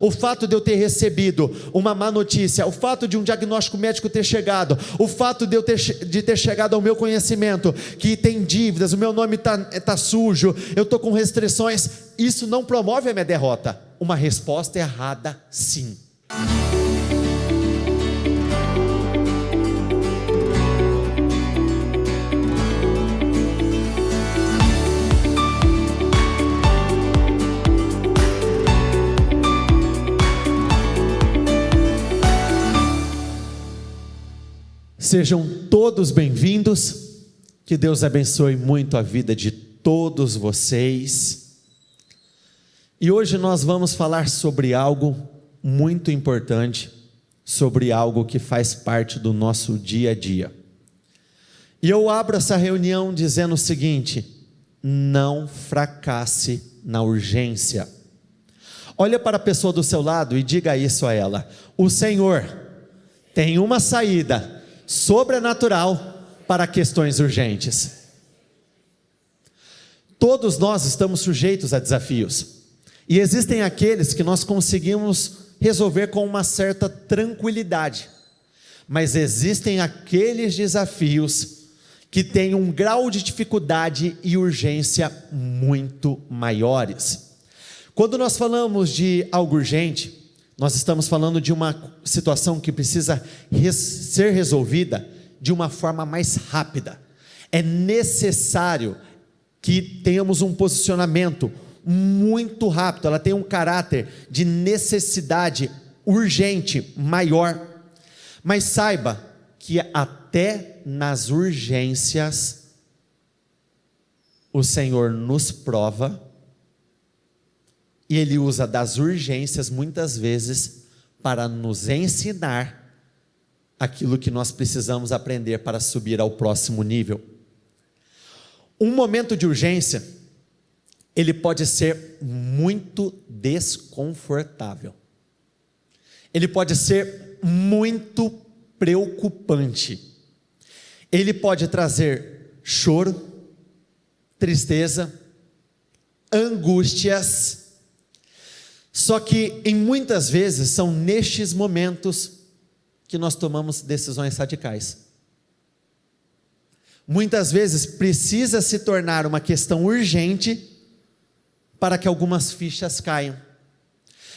O fato de eu ter recebido uma má notícia, o fato de um diagnóstico médico ter chegado, o fato de eu ter chegado ao meu conhecimento, que tem dívidas, o meu nome tá sujo, eu estou com restrições, isso não promove a minha derrota. Uma resposta errada, sim. Sejam todos bem-vindos, que Deus abençoe muito a vida de todos vocês. E hoje nós vamos falar sobre algo muito importante, sobre algo que faz parte do nosso dia a dia. E eu abro essa reunião dizendo o seguinte: não fracasse na urgência. Olha para a pessoa do seu lado e diga isso a ela: o Senhor tem uma saída sobrenatural para questões urgentes. Todos nós estamos sujeitos a desafios, e existem aqueles que nós conseguimos resolver com uma certa tranquilidade, mas existem aqueles desafios que têm um grau de dificuldade e urgência muito maiores. Quando nós falamos de algo urgente, nós estamos falando de uma situação que precisa ser resolvida de uma forma mais rápida. É necessário que tenhamos um posicionamento muito rápido, ela tem um caráter de necessidade urgente maior. Mas saiba que até nas urgências o Senhor nos prova, e Ele usa das urgências muitas vezes para nos ensinar aquilo que nós precisamos aprender para subir ao próximo nível. Um momento de urgência, ele pode ser muito desconfortável, ele pode ser muito preocupante, ele pode trazer choro, tristeza, angústias. Só que em muitas vezes são nestes momentos que nós tomamos decisões radicais. Muitas vezes precisa se tornar uma questão urgente para que algumas fichas caiam.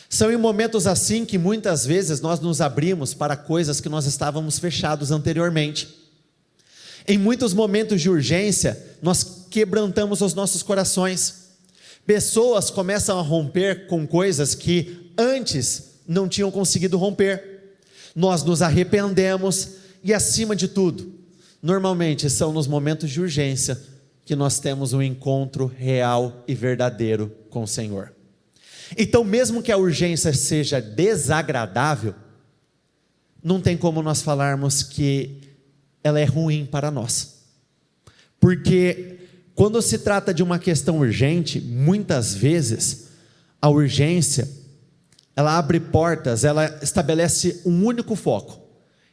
São em momentos assim que muitas vezes nós nos abrimos para coisas que nós estávamos fechados anteriormente. Em muitos momentos de urgência, nós quebrantamos os nossos corações. Pessoas começam a romper com coisas que antes não tinham conseguido romper. Nós nos arrependemos e, acima de tudo, normalmente são nos momentos de urgência que nós temos um encontro real e verdadeiro com o Senhor. Então, mesmo que a urgência seja desagradável, não tem como nós falarmos que ela é ruim para nós. Porque quando se trata de uma questão urgente, muitas vezes a urgência, ela abre portas, ela estabelece um único foco.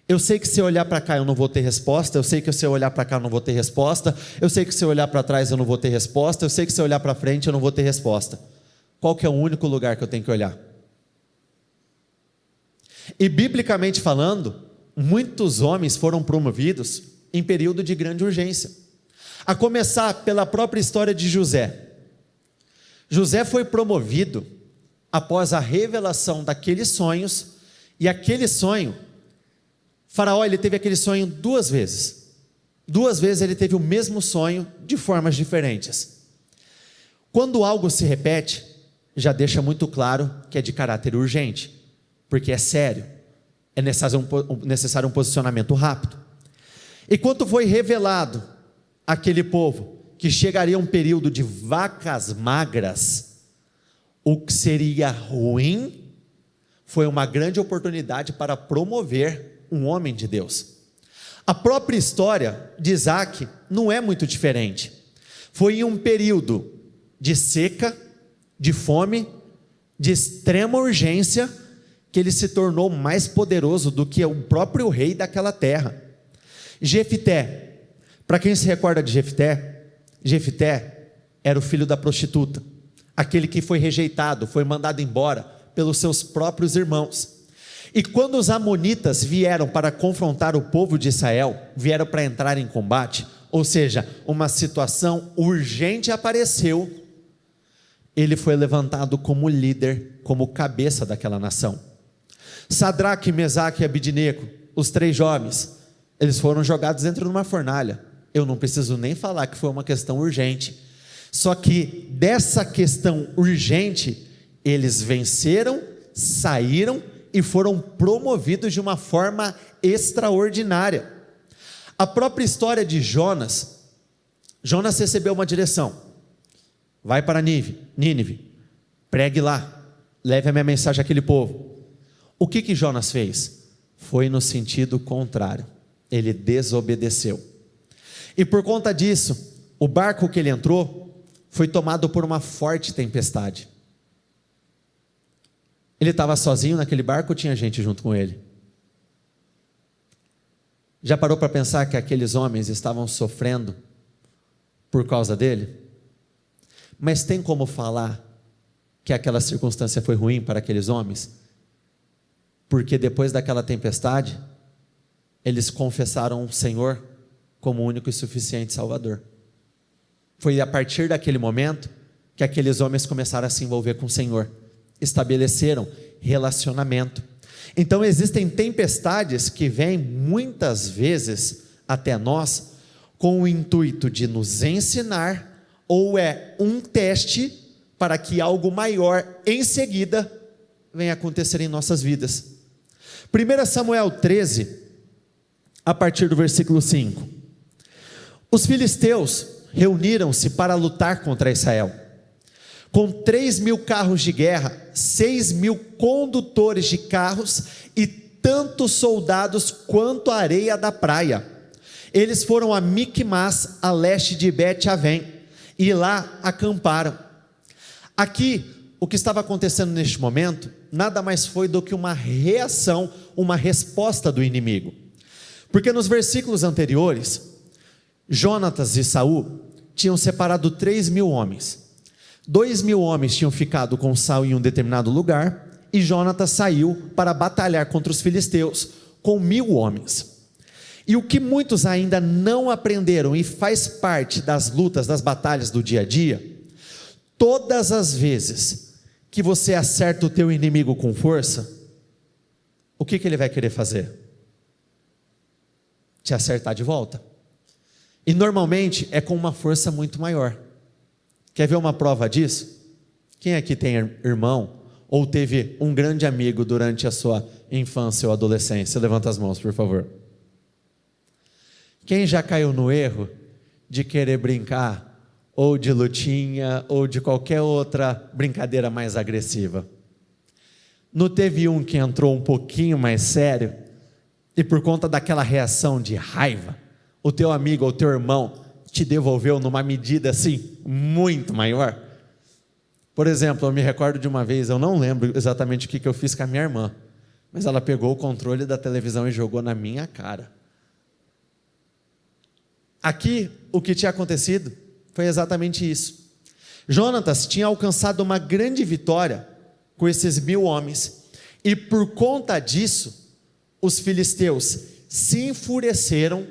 Eu sei que se eu olhar para cá eu não vou ter resposta, eu sei que se eu olhar para cá eu não vou ter resposta, eu sei que se eu olhar para trás eu não vou ter resposta, eu sei que se eu olhar para frente eu não vou ter resposta. Qual que é o único lugar que eu tenho que olhar? E biblicamente falando, muitos homens foram promovidos em período de grande urgência. A começar pela própria história de José. José foi promovido após a revelação daqueles sonhos, e aquele sonho, Faraó, ele teve aquele sonho duas vezes. Duas vezes ele teve o mesmo sonho de formas diferentes. Quando algo se repete, já deixa muito claro que é de caráter urgente, porque é sério, é necessário um posicionamento rápido. E quando foi revelado aquele povo que chegaria um período de vacas magras, o que seria ruim, foi uma grande oportunidade para promover um homem de Deus. A própria história de Isaac não é muito diferente. Foi em um período de seca, de fome, de extrema urgência, que ele se tornou mais poderoso do que o próprio rei daquela terra. Jefté, para quem se recorda de Jefté era o filho da prostituta, aquele que foi rejeitado, foi mandado embora pelos seus próprios irmãos. E quando os amonitas vieram para confrontar o povo de Israel, vieram para entrar em combate, ou seja, uma situação urgente apareceu, ele foi levantado como líder, como cabeça daquela nação. Sadraque, Mesaque e Abidnego, os 3 jovens, eles foram jogados dentro de uma fornalha. Eu não preciso nem falar que foi uma questão urgente. Só que dessa questão urgente, eles venceram, saíram e foram promovidos de uma forma extraordinária. A própria história de Jonas recebeu uma direção: vai para Nínive, pregue lá, leve a minha mensagem àquele povo. O que Jonas fez? Foi no sentido contrário, ele desobedeceu, e por conta disso, o barco que ele entrou, foi tomado por uma forte tempestade. Ele estava sozinho naquele barco ou tinha gente junto com ele? Já parou para pensar que aqueles homens estavam sofrendo por causa dele? Mas tem como falar que aquela circunstância foi ruim para aqueles homens? Porque depois daquela tempestade, eles confessaram o Senhor como o único e suficiente Salvador. Foi a partir daquele momento que aqueles homens começaram a se envolver com o Senhor, estabeleceram relacionamento. Então existem tempestades que vêm muitas vezes até nós com o intuito de nos ensinar, ou é um teste para que algo maior em seguida venha acontecer em nossas vidas. 1 Samuel 13, a partir do versículo 5. Os filisteus reuniram-se para lutar contra Israel, com 3.000 carros de guerra, 6.000 condutores de carros e tantos soldados quanto a areia da praia. Eles foram a Micmas, a leste de Bet-Avém, e lá acamparam. Aqui, o que estava acontecendo neste momento, nada mais foi do que uma reação, uma resposta do inimigo. Porque nos versículos anteriores, Jonatas e Saul tinham separado 3.000 homens. 2.000 homens tinham ficado com Saul em um determinado lugar, e Jonatas saiu para batalhar contra os filisteus com 1.000 homens. E o que muitos ainda não aprenderam, e faz parte das lutas, das batalhas do dia a dia, todas as vezes que você acerta o teu inimigo com força, o que ele vai querer fazer? Te acertar de volta. E normalmente é com uma força muito maior. Quer ver uma prova disso? Quem aqui tem irmão ou teve um grande amigo durante a sua infância ou adolescência? Levanta as mãos, por favor. Quem já caiu no erro de querer brincar ou de lutinha ou de qualquer outra brincadeira mais agressiva? Não teve um que entrou um pouquinho mais sério e por conta daquela reação de raiva, o teu amigo ou teu irmão te devolveu numa medida assim, muito maior? Por exemplo, eu me recordo de uma vez, eu não lembro exatamente o que eu fiz com a minha irmã, mas ela pegou o controle da televisão e jogou na minha cara. Aqui, o que tinha acontecido foi exatamente isso. Jonatas tinha alcançado uma grande vitória com esses 1.000 homens, e por conta disso, os filisteus se enfureceram.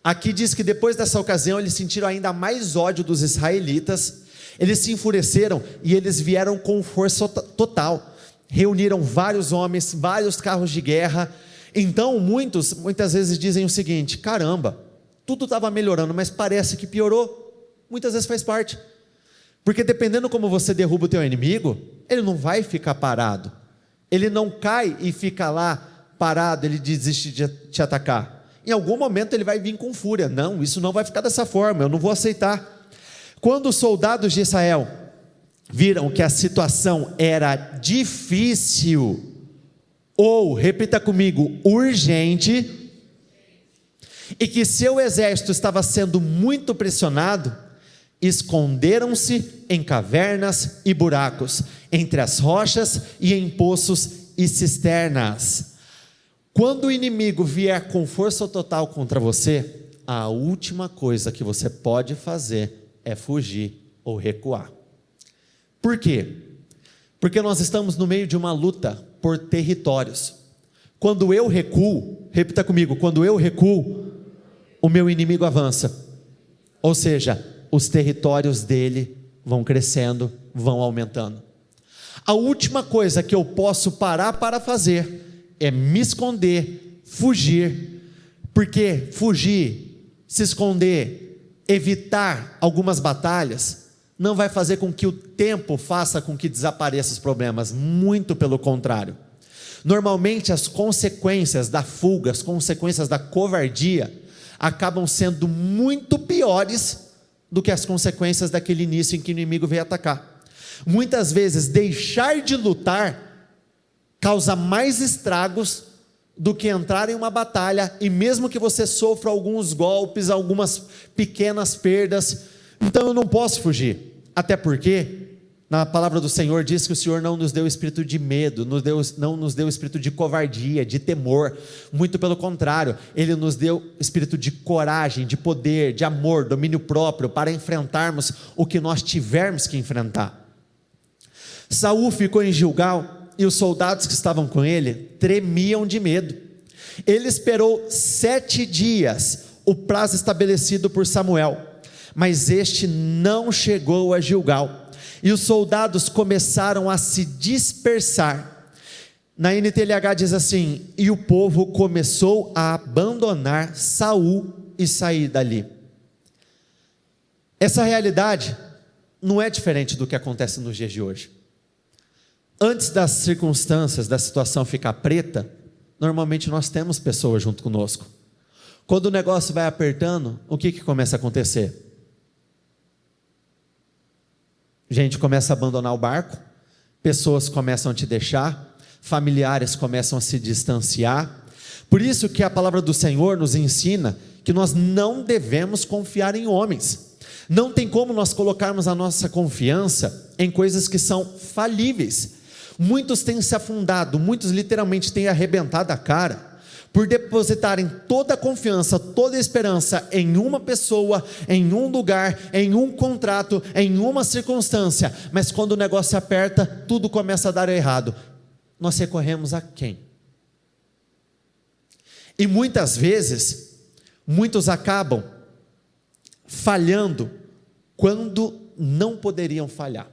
Aqui diz que depois dessa ocasião eles sentiram ainda mais ódio dos israelitas, eles se enfureceram e eles vieram com força total, reuniram vários homens, vários carros de guerra. Então muitas vezes dizem o seguinte: caramba, tudo estava melhorando, mas parece que piorou. Muitas vezes faz parte, porque dependendo como você derruba o teu inimigo, ele não vai ficar parado, ele não cai e fica lá parado, ele desiste de te atacar. Em algum momento ele vai vir com fúria. Não, isso não vai ficar dessa forma, eu não vou aceitar. Quando os soldados de Israel viram que a situação era difícil, ou, repita comigo, urgente, e que seu exército estava sendo muito pressionado, esconderam-se em cavernas e buracos, entre as rochas e em poços e cisternas. Quando o inimigo vier com força total contra você, a última coisa que você pode fazer é fugir ou recuar. Por quê? Porque nós estamos no meio de uma luta por territórios. Quando eu recuo, repita comigo, quando eu recuo, o meu inimigo avança. Ou seja, os territórios dele vão crescendo, vão aumentando. A última coisa que eu posso parar para fazer é me esconder, fugir. Porque fugir, se esconder, evitar algumas batalhas, não vai fazer com que o tempo faça com que desapareçam os problemas. Muito pelo contrário. Normalmente as consequências da fuga, as consequências da covardia, acabam sendo muito piores do que as consequências daquele início em que o inimigo veio atacar. Muitas vezes deixar de lutar causa mais estragos do que entrar em uma batalha, e mesmo que você sofra alguns golpes, algumas pequenas perdas, então eu não posso fugir, até porque na palavra do Senhor diz que o Senhor não nos deu espírito de medo, não nos deu espírito de covardia, de temor, muito pelo contrário, Ele nos deu espírito de coragem, de poder, de amor, domínio próprio, para enfrentarmos o que nós tivermos que enfrentar. Saul ficou em Gilgal, e os soldados que estavam com ele tremiam de medo. Ele esperou 7 dias, o prazo estabelecido por Samuel, mas este não chegou a Gilgal. E os soldados começaram a se dispersar. Na NTLH diz assim: e o povo começou a abandonar Saul e sair dali. Essa realidade não é diferente do que acontece nos dias de hoje. Antes das circunstâncias, da situação ficar preta, normalmente nós temos pessoas junto conosco. Quando o negócio vai apertando, o que começa a acontecer? Gente começa a abandonar o barco, pessoas começam a te deixar, familiares começam a se distanciar. Por isso que a palavra do Senhor nos ensina que nós não devemos confiar em homens. Não tem como nós colocarmos a nossa confiança em coisas que são falíveis. Muitos têm se afundado, muitos literalmente têm arrebentado a cara, por depositarem toda a confiança, toda a esperança em uma pessoa, em um lugar, em um contrato, em uma circunstância, mas quando o negócio aperta, tudo começa a dar errado. Nós recorremos a quem? E muitas vezes, muitos acabam falhando quando não poderiam falhar,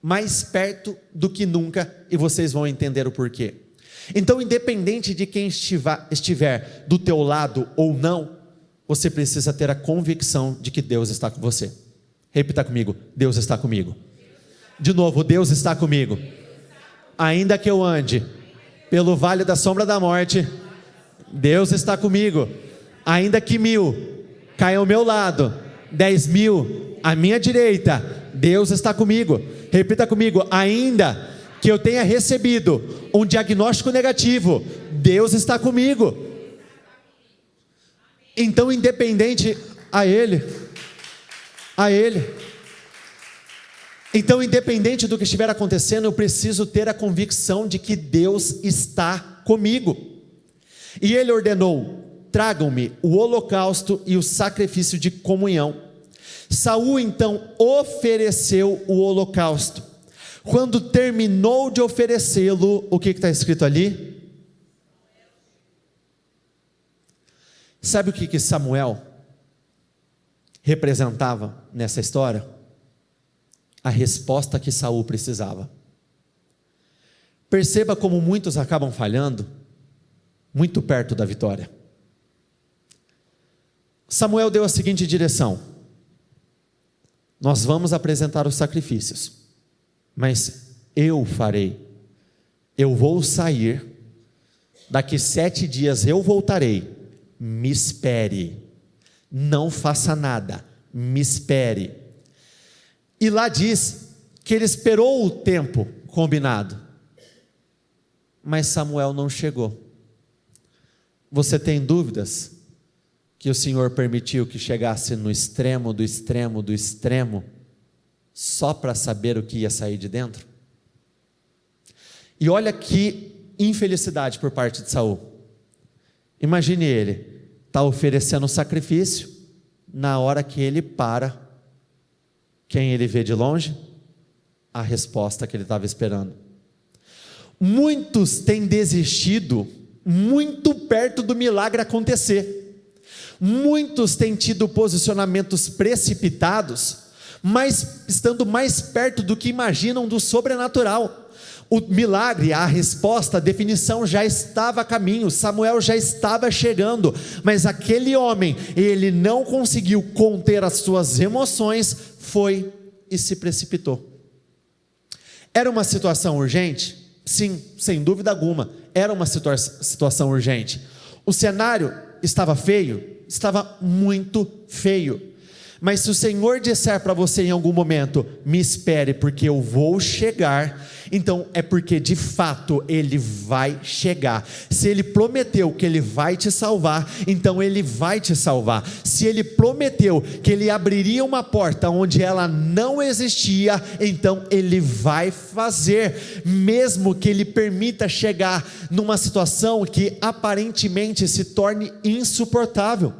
mais perto do que nunca, e vocês vão entender o porquê. Então, independente de quem estiver do teu lado ou não, você precisa ter a convicção de que Deus está com você. Repita comigo: Deus está comigo. De novo, Deus está comigo. Ainda que eu ande pelo vale da sombra da morte, Deus está comigo. Ainda que 1000 caiam ao meu lado, 10.000 à minha direita, Deus está comigo. Repita comigo: ainda que eu tenha recebido um diagnóstico negativo, Deus está comigo. Então, independente então, independente do que estiver acontecendo, eu preciso ter a convicção de que Deus está comigo. E Ele ordenou: tragam-me o holocausto e o sacrifício de comunhão. Saul então ofereceu o holocausto. Quando terminou de oferecê-lo, o que está escrito ali? Sabe o que Samuel representava nessa história? A resposta que Saul precisava. Perceba como muitos acabam falhando muito perto da vitória. Samuel deu a seguinte direção: nós vamos apresentar os sacrifícios, mas eu farei, eu vou sair, daqui 7 dias eu voltarei, me espere, não faça nada, me espere. E lá diz que ele esperou o tempo combinado, mas Samuel não chegou. Você tem dúvidas que o Senhor permitiu que chegasse no extremo do extremo do extremo, só para saber o que ia sair de dentro? E olha que infelicidade por parte de Saul. Imagine ele, está oferecendo sacrifício, na hora que ele para, quem ele vê de longe? a resposta que ele estava esperando. Muitos têm desistido muito perto do milagre acontecer. Muitos têm tido posicionamentos precipitados, mas estando mais perto do que imaginam do sobrenatural. O milagre, a resposta, a definição já estava a caminho, Samuel já estava chegando, mas aquele homem, ele não conseguiu conter as suas emoções, foi e se precipitou. Era uma situação urgente? Sim, sem dúvida alguma, era uma situação urgente. O cenário estava feio? Estava muito feio. Mas se o Senhor disser para você em algum momento, me espere porque eu vou chegar, então é porque de fato Ele vai chegar. Se Ele prometeu que Ele vai te salvar, então Ele vai te salvar. Se Ele prometeu que Ele abriria uma porta onde ela não existia, então Ele vai fazer, mesmo que Ele permita chegar numa situação que aparentemente se torne insuportável.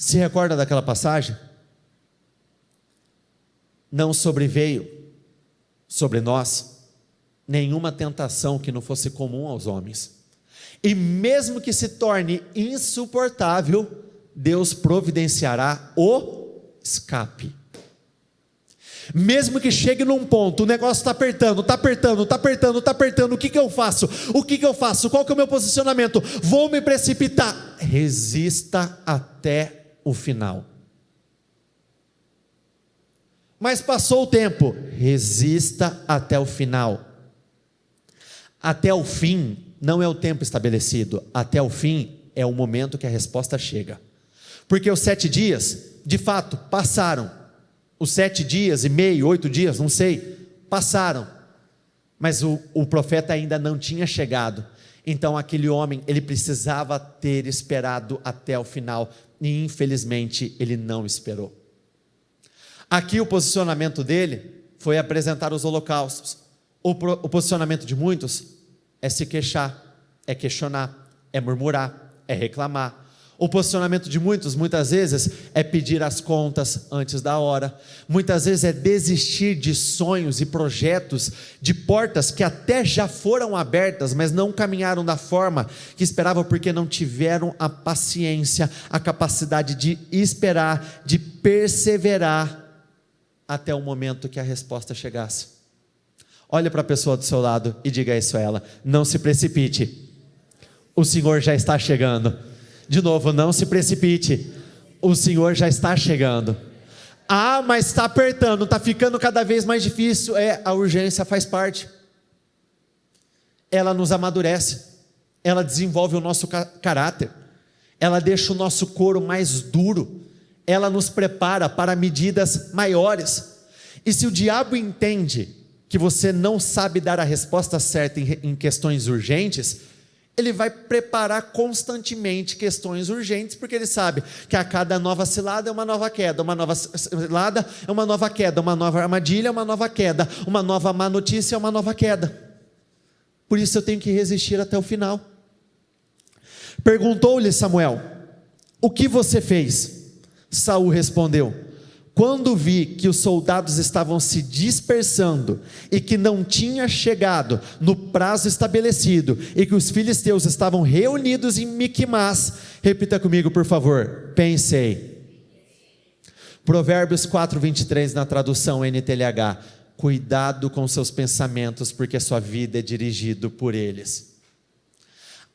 Se recorda daquela passagem? Não sobreveio sobre nós nenhuma tentação que não fosse comum aos homens, e mesmo que se torne insuportável, Deus providenciará o escape. Mesmo que chegue num ponto, o negócio está apertando, o que eu faço? Qual que é o meu posicionamento? Vou me precipitar. Resista até o final. Mas passou o tempo, resista até o final. Até o fim não é o tempo estabelecido, até o fim é o momento que a resposta chega. Porque os 7 dias, de fato, passaram. Os 7 dias e meio, 8 dias, não sei, passaram. Mas o profeta ainda não tinha chegado. Então aquele homem, ele precisava ter esperado até o final. E infelizmente ele não esperou. Aqui o posicionamento dele foi apresentar os holocaustos. O posicionamento de muitos é se queixar, é questionar, é murmurar, é reclamar. O posicionamento de muitos, muitas vezes, é pedir as contas antes da hora. Muitas vezes é desistir de sonhos e projetos, de portas que até já foram abertas, mas não caminharam da forma que esperavam, porque não tiveram a paciência, a capacidade de esperar, de perseverar, até o momento que a resposta chegasse. Olhe para a pessoa do seu lado e diga isso a ela: não se precipite, o Senhor já está chegando. De novo, não se precipite, o Senhor já está chegando. Ah, mas está apertando, está ficando cada vez mais difícil. A urgência faz parte. Ela nos amadurece, ela desenvolve o nosso caráter, ela deixa o nosso couro mais duro, ela nos prepara para medidas maiores. E se o diabo entende que você não sabe dar a resposta certa em questões urgentes, ele vai preparar constantemente questões urgentes, porque ele sabe que a cada nova cilada é uma nova queda, uma nova cilada é uma nova queda, uma nova armadilha é uma nova queda, uma nova má notícia é uma nova queda. Por isso eu tenho que resistir até o final. Perguntou-lhe Samuel: o que você fez? Saul respondeu: quando vi que os soldados estavam se dispersando e que não tinha chegado no prazo estabelecido e que os filisteus estavam reunidos em Miquimás, repita comigo por favor, pensei. Provérbios 4:23 na tradução NTLH: cuidado com seus pensamentos, porque sua vida é dirigida por eles.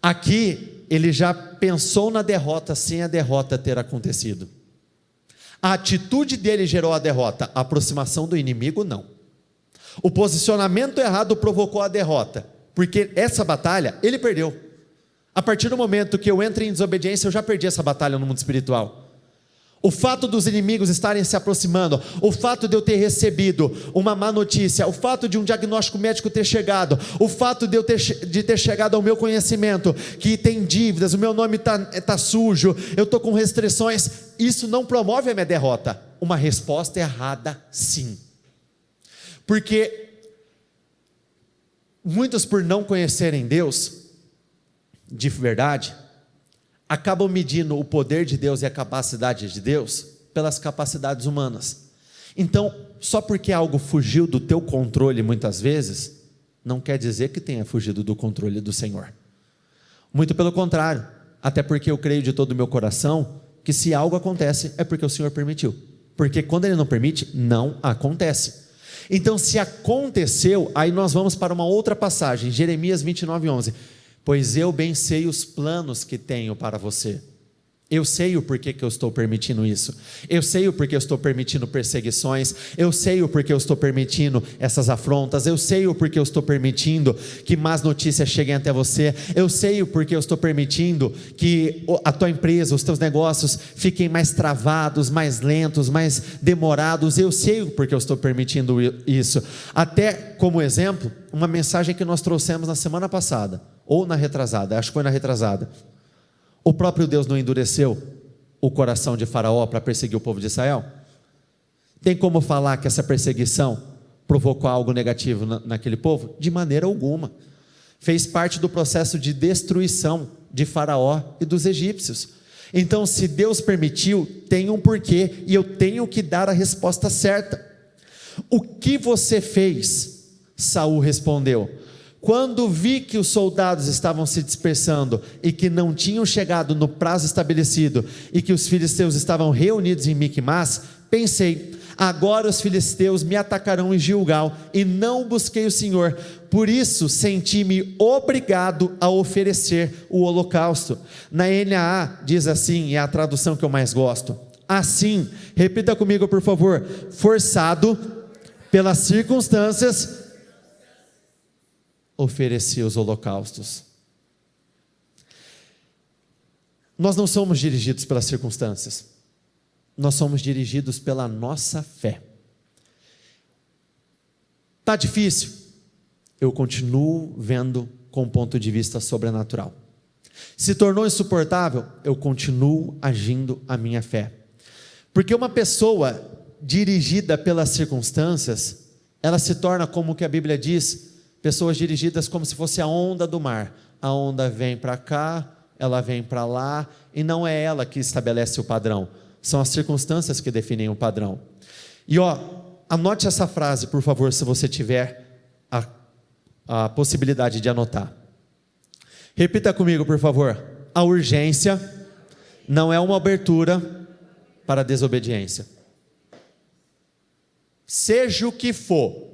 Aqui ele já pensou na derrota sem a derrota ter acontecido. A atitude dele gerou a derrota, a aproximação do inimigo não. O posicionamento errado provocou a derrota, porque essa batalha ele perdeu. A partir do momento que eu entro em desobediência, eu já perdi essa batalha no mundo espiritual. O fato dos inimigos estarem se aproximando, o fato de eu ter recebido uma má notícia, o fato de um diagnóstico médico ter chegado, o fato de eu ter chegado ao meu conhecimento, que tem dívidas, o meu nome está sujo, eu estou com restrições, isso não promove a minha derrota. Uma resposta errada, sim. Porque muitos, por não conhecerem Deus de verdade, acabam medindo o poder de Deus e a capacidade de Deus pelas capacidades humanas. Então, só porque algo fugiu do teu controle muitas vezes, não quer dizer que tenha fugido do controle do Senhor. Muito pelo contrário, até porque eu creio de todo o meu coração que se algo acontece é porque o Senhor permitiu. Porque quando Ele não permite, não acontece. Então, se aconteceu, aí nós vamos para uma outra passagem, Jeremias 29:11. Pois eu bem sei os planos que tenho para você. Eu sei o porquê que eu estou permitindo isso. Eu sei o porquê eu estou permitindo perseguições. Eu sei o porquê eu estou permitindo essas afrontas. Eu sei o porquê eu estou permitindo que más notícias cheguem até você. Eu sei o porquê eu estou permitindo que a tua empresa, os teus negócios fiquem mais travados, mais lentos, mais demorados. Eu sei o porquê eu estou permitindo isso. Até como exemplo, uma mensagem que nós trouxemos na semana passada, ou na retrasada, acho que foi na retrasada. O próprio Deus não endureceu o coração de Faraó para perseguir o povo de Israel? Tem como falar que essa perseguição provocou algo negativo naquele povo? De maneira alguma. Fez parte do processo de destruição de Faraó e dos egípcios. Então, se Deus permitiu, tem um porquê, e eu tenho que dar a resposta certa. O que você fez? Saul respondeu: quando vi que os soldados estavam se dispersando e que não tinham chegado no prazo estabelecido e que os filisteus estavam reunidos em Miquimás, pensei: agora os filisteus me atacarão em Gilgal, e não busquei o Senhor. Por isso senti-me obrigado a oferecer o holocausto. Na NAA diz assim, é a tradução que eu mais gosto. Assim, repita comigo por favor: forçado pelas circunstâncias, ofereci os holocaustos. Nós não somos dirigidos pelas circunstâncias, nós somos dirigidos pela nossa fé. Está difícil? Eu continuo vendo com um ponto de vista sobrenatural. Se tornou insuportável? Eu continuo agindo a minha fé. Porque uma pessoa dirigida pelas circunstâncias, ela se torna, como que a Bíblia diz, pessoas dirigidas como se fosse a onda do mar. A onda vem para cá, ela vem para lá, e não é ela que estabelece o padrão, são as circunstâncias que definem o padrão. E anote essa frase, por favor, se você tiver a possibilidade de anotar. Repita comigo, por favor: a urgência não é uma abertura para a desobediência. Seja o que for,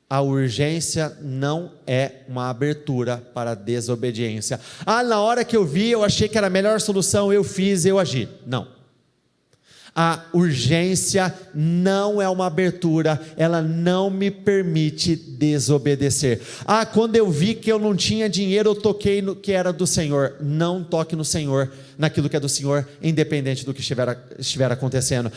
a urgência não é uma abertura para a desobediência. Na hora que eu vi, eu achei que era a melhor solução, eu fiz, eu agi. Não. A urgência não é uma abertura, ela não me permite desobedecer. Quando eu vi que eu não tinha dinheiro, eu toquei no que era do Senhor. Não toque no Senhor, naquilo que é do Senhor, independente do que estiver acontecendo.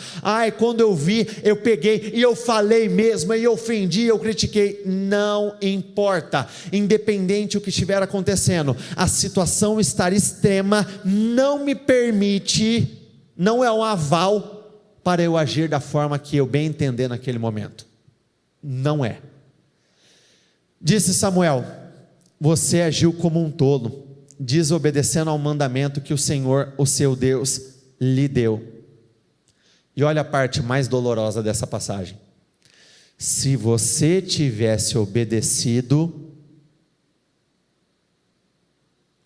Quando eu vi, eu peguei e eu falei mesmo, e eu ofendi, eu critiquei. Não importa, independente do que estiver acontecendo, a situação estar extrema não me permite, não é um aval para eu agir da forma que eu bem entender naquele momento. Não é. Disse Samuel: você agiu como um tolo, desobedecendo ao mandamento que o Senhor, o seu Deus, lhe deu. E olha a parte mais dolorosa dessa passagem: se você tivesse obedecido,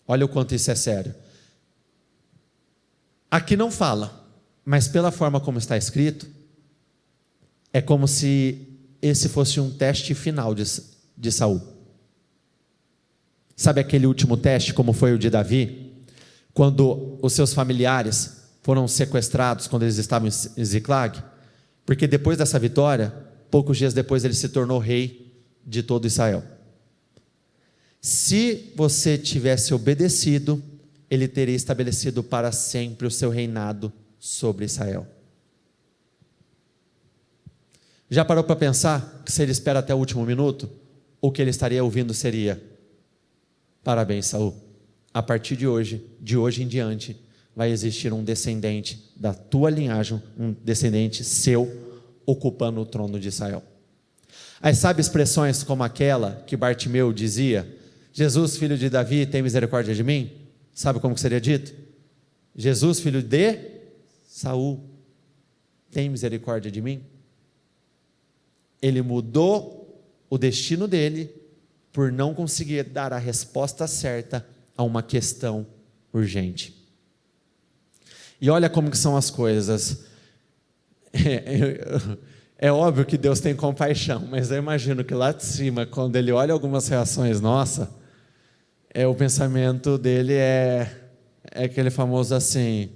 olha o quanto isso é sério. Aqui não fala, mas pela forma como está escrito, é como se esse fosse um teste final de Saul. Sabe aquele último teste, como foi o de Davi? Quando os seus familiares foram sequestrados, quando eles estavam em Ziclag? Porque depois dessa vitória, poucos dias depois ele se tornou rei de todo Israel. Se você tivesse obedecido, ele teria estabelecido para sempre o seu reinado sobre Israel. Já parou para pensar que se ele espera até o último minuto, o que ele estaria ouvindo seria: parabéns, Saul, a partir de hoje em diante, vai existir um descendente da tua linhagem, um descendente seu, ocupando o trono de Israel. Aí sabe expressões como aquela que Bartimeu dizia: Jesus, filho de Davi, tem misericórdia de mim? Sabe como que seria dito? Jesus, filho de Saul, tem misericórdia de mim? Ele mudou o destino dele por não conseguir dar a resposta certa a uma questão urgente. E olha como que são as coisas. É óbvio que Deus tem compaixão, mas eu imagino que lá de cima, quando Ele olha algumas reações nossas, o pensamento dele é aquele famoso assim: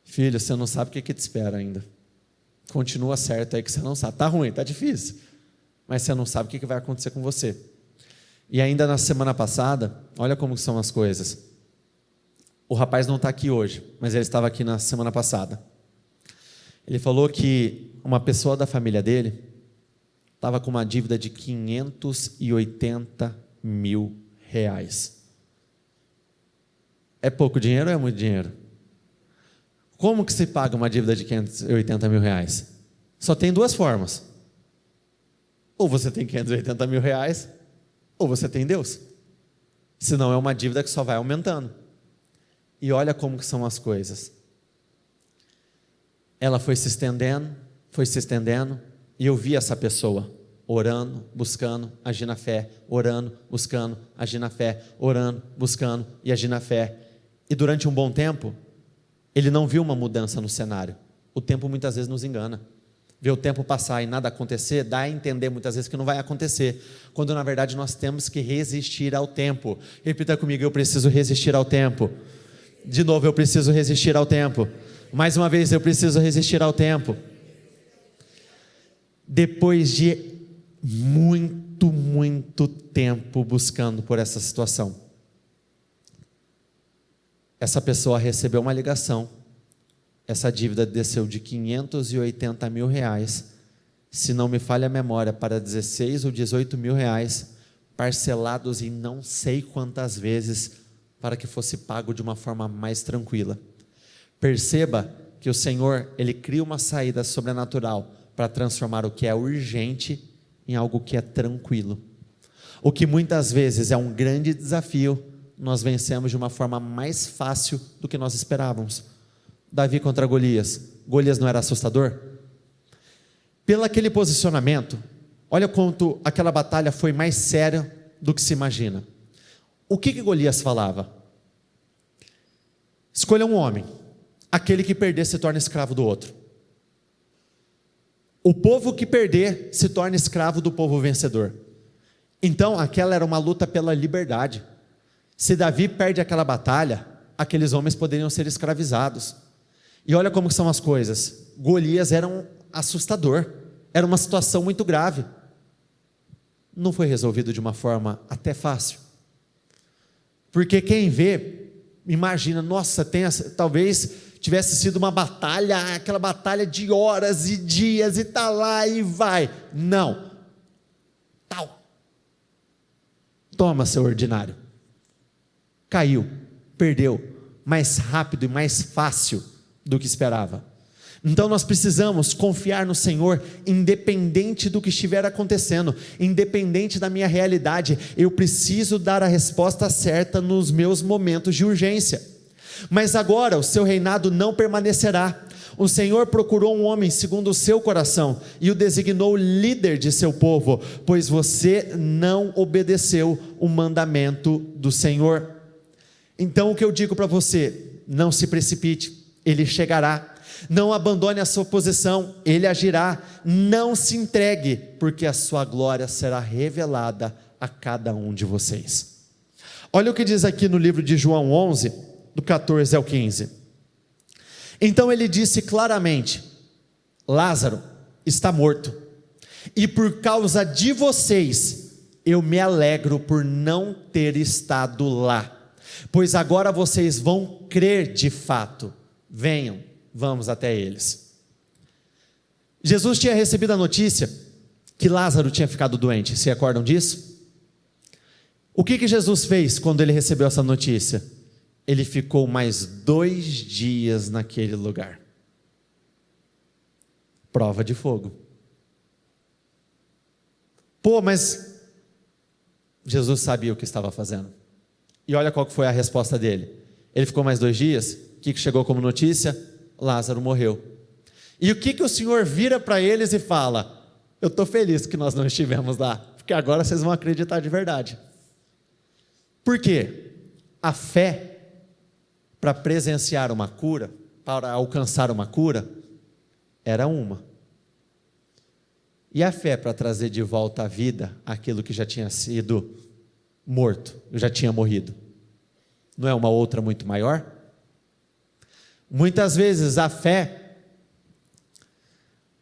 filho, você não sabe o que te espera ainda. Continua certo aí que você não sabe. Está ruim, está difícil, mas você não sabe o que vai acontecer com você. E ainda na semana passada, olha como são as coisas. O rapaz não está aqui hoje, mas ele estava aqui na semana passada. Ele falou que uma pessoa da família dele estava com uma dívida de R$580 mil. É pouco dinheiro ou é muito dinheiro? Como que se paga uma dívida de R$580 mil? Só tem duas formas: ou você tem R$580 mil, ou você tem Deus. Senão é uma dívida que só vai aumentando. E olha como que são as coisas. Ela foi se estendendo, e eu vi essa pessoa orando, buscando, agir na fé, orando, buscando, agir na fé, orando, buscando e agir na fé. E durante um bom tempo, ele não viu uma mudança no cenário. O tempo muitas vezes nos engana. Ver o tempo passar e nada acontecer, dá a entender muitas vezes que não vai acontecer, quando na verdade nós temos que resistir ao tempo. Repita comigo: eu preciso resistir ao tempo. De novo, eu preciso resistir ao tempo. Mais uma vez, eu preciso resistir ao tempo. Depois de muito tempo buscando por essa situação, essa pessoa recebeu uma ligação. Essa dívida desceu de R$580 mil, se não me falha a memória, para 16 ou 18 mil reais, parcelados em não sei quantas vezes, para que fosse pago de uma forma mais tranquila. Perceba que o Senhor, Ele cria uma saída sobrenatural para transformar o que é urgente em algo que é tranquilo. O que muitas vezes é um grande desafio, nós vencemos de uma forma mais fácil do que nós esperávamos. Davi contra Golias. Golias não era assustador? Pelo aquele posicionamento, olha quanto aquela batalha foi mais séria do que se imagina. O que Golias falava? Escolha um homem, aquele que perder se torna escravo do outro. O povo que perder se torna escravo do povo vencedor. Então aquela era uma luta pela liberdade. Se Davi perde aquela batalha, aqueles homens poderiam ser escravizados. E olha como são as coisas. Golias era um assustador, era uma situação muito grave. Não foi resolvido de uma forma até fácil, porque quem vê, imagina, nossa, talvez tivesse sido uma batalha, aquela batalha de horas e dias, e tá lá e vai. Não, toma, seu ordinário. Caiu, perdeu, mais rápido e mais fácil do que esperava. Então nós precisamos confiar no Senhor, independente do que estiver acontecendo, independente da minha realidade. Eu preciso dar a resposta certa nos meus momentos de urgência. Mas agora o seu reinado não permanecerá. O Senhor procurou um homem segundo o seu coração e o designou líder de seu povo, pois você não obedeceu o mandamento do Senhor. Então o que eu digo para você: não se precipite, Ele chegará. Não abandone a sua posição, Ele agirá. Não se entregue, porque a sua glória será revelada a cada um de vocês. Olha o que diz aqui no livro de João 11, do 14 ao 15. Então ele disse claramente: Lázaro está morto, e por causa de vocês eu me alegro por não ter estado lá, pois agora vocês vão crer de fato. Venham, vamos até eles. Jesus tinha recebido a notícia que Lázaro tinha ficado doente. Se recordam disso? O que Jesus fez quando ele recebeu essa notícia? Ele ficou mais 2 dias naquele lugar. Prova de fogo. Pô, mas Jesus sabia o que estava fazendo. E olha qual foi a resposta dele. Ele ficou mais 2 dias. O que chegou como notícia? Lázaro morreu. E o que o Senhor vira para eles e fala? Eu estou feliz que nós não estivemos lá, porque agora vocês vão acreditar de verdade. Por quê? A fé para presenciar uma cura, para alcançar uma cura, era uma. E a fé para trazer de volta à vida aquilo que já tinha sido morto, já tinha morrido, não é uma outra muito maior? Muitas vezes a fé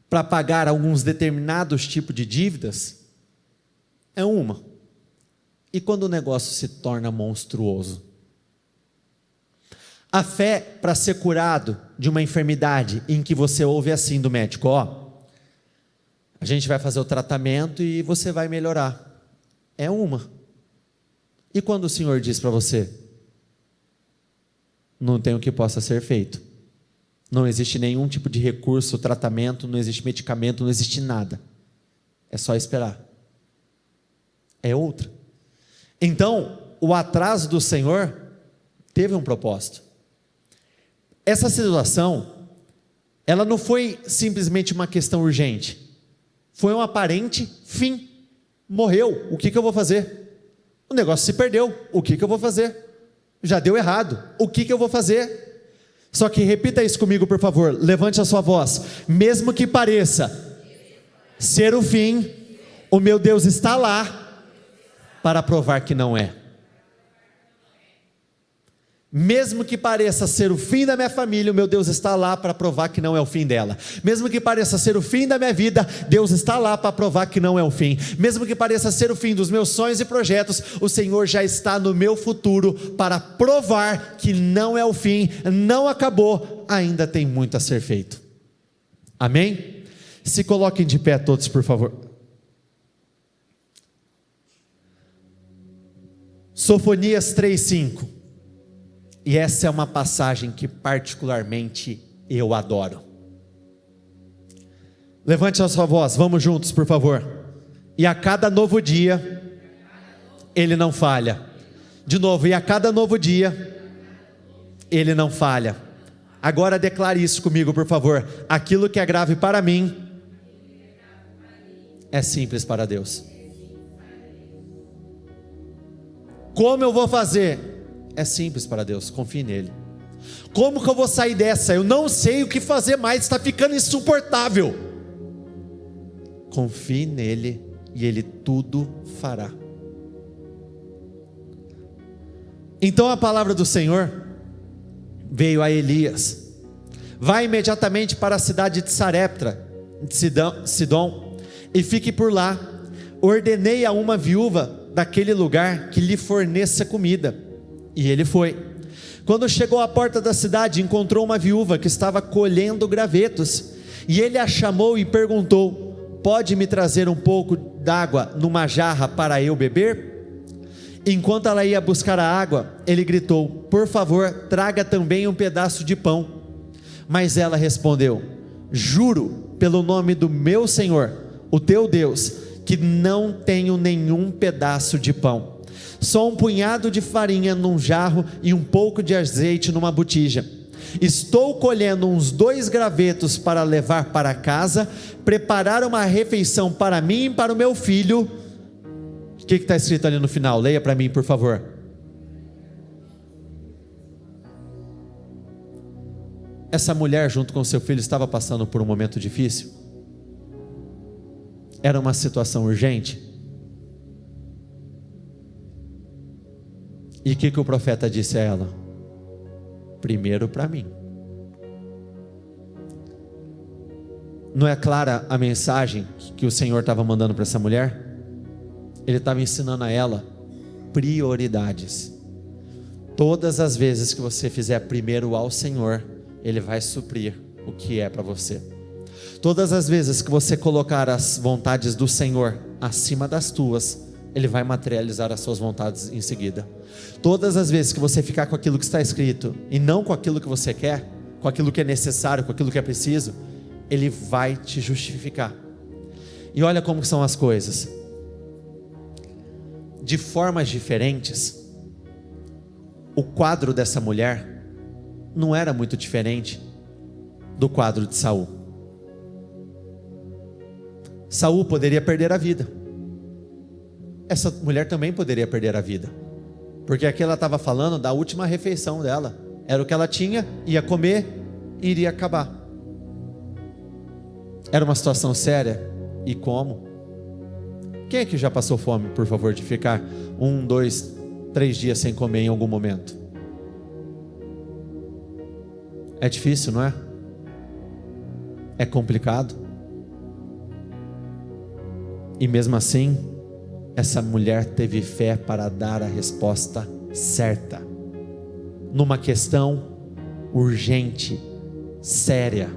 para pagar alguns determinados tipos de dívidas é uma. E quando o negócio se torna monstruoso? A fé para ser curado de uma enfermidade em que você ouve assim do médico: ó, a gente vai fazer o tratamento e você vai melhorar. É uma. E quando o Senhor diz para você: não tem o que possa ser feito, não existe nenhum tipo de recurso, tratamento, não existe medicamento, não existe nada, é só esperar. É outra. Então, o atraso do Senhor teve um propósito. Essa situação, ela não foi simplesmente uma questão urgente, foi um aparente fim. Morreu, o que eu vou fazer? O negócio se perdeu, o que eu vou fazer? Já deu errado, o que eu vou fazer? Só que repita isso comigo, por favor, levante a sua voz. Mesmo que pareça ser o fim, o meu Deus está lá para provar que não é. Mesmo que pareça ser o fim da minha família, o meu Deus está lá para provar que não é o fim dela. Mesmo que pareça ser o fim da minha vida, Deus está lá para provar que não é o fim. Mesmo que pareça ser o fim dos meus sonhos e projetos, o Senhor já está no meu futuro para provar que não é o fim, não acabou, ainda tem muito a ser feito. Amém? Se coloquem de pé todos, por favor. Sofonias 3:5. E essa é uma passagem que particularmente eu adoro. Levante a sua voz, vamos juntos, por favor. E a cada novo dia, Ele não falha. De novo, e a cada novo dia, Ele não falha. Agora declare isso comigo, por favor. Aquilo que é grave para mim, é simples para Deus. Como eu vou fazer? É simples para Deus, confie nele. Como que eu vou sair dessa? Eu não sei o que fazer mais, está ficando insuportável. Confie nele e ele tudo fará. Então a palavra do Senhor veio a Elias: vai imediatamente para a cidade de Sarepta, de Sidom, e fique por lá. Ordenei a uma viúva daquele lugar que lhe forneça comida. E ele foi. Quando chegou à porta da cidade, encontrou uma viúva que estava colhendo gravetos, e ele a chamou e perguntou: pode me trazer um pouco d'água numa jarra para eu beber? Enquanto ela ia buscar a água, ele gritou: por favor, traga também um pedaço de pão. Mas ela respondeu: juro pelo nome do meu Senhor, o teu Deus, que não tenho nenhum pedaço de pão, só um punhado de farinha num jarro e um pouco de azeite numa botija. Estou colhendo uns 2 gravetos para levar para casa, preparar uma refeição para mim e para o meu filho. O que está escrito ali no final? Leia para mim, por favor. Essa mulher, junto com seu filho, estava passando por um momento difícil. Era uma situação urgente. E o que o profeta disse a ela? Primeiro para mim. Não é clara a mensagem que o Senhor estava mandando para essa mulher? Ele estava ensinando a ela prioridades. Todas as vezes que você fizer primeiro ao Senhor, Ele vai suprir o que é para você. Todas as vezes que você colocar as vontades do Senhor acima das tuas, Ele vai materializar as suas vontades em seguida. Todas as vezes que você ficar com aquilo que está escrito e não com aquilo que você quer, com aquilo que é necessário, com aquilo que é preciso, Ele vai te justificar. E olha como são as coisas. De formas diferentes, o quadro dessa mulher não era muito diferente do quadro de Saul. Saul poderia perder a vida. Essa mulher também poderia perder a vida, porque aqui ela estava falando da última refeição dela. Era o que ela tinha, ia comer e iria acabar. Era uma situação séria. E como? Quem é que já passou fome, por favor, de ficar 1, 2, 3 dias sem comer em algum momento? É difícil, não é? É complicado. E mesmo assim, essa mulher teve fé para dar a resposta certa, numa questão urgente, séria.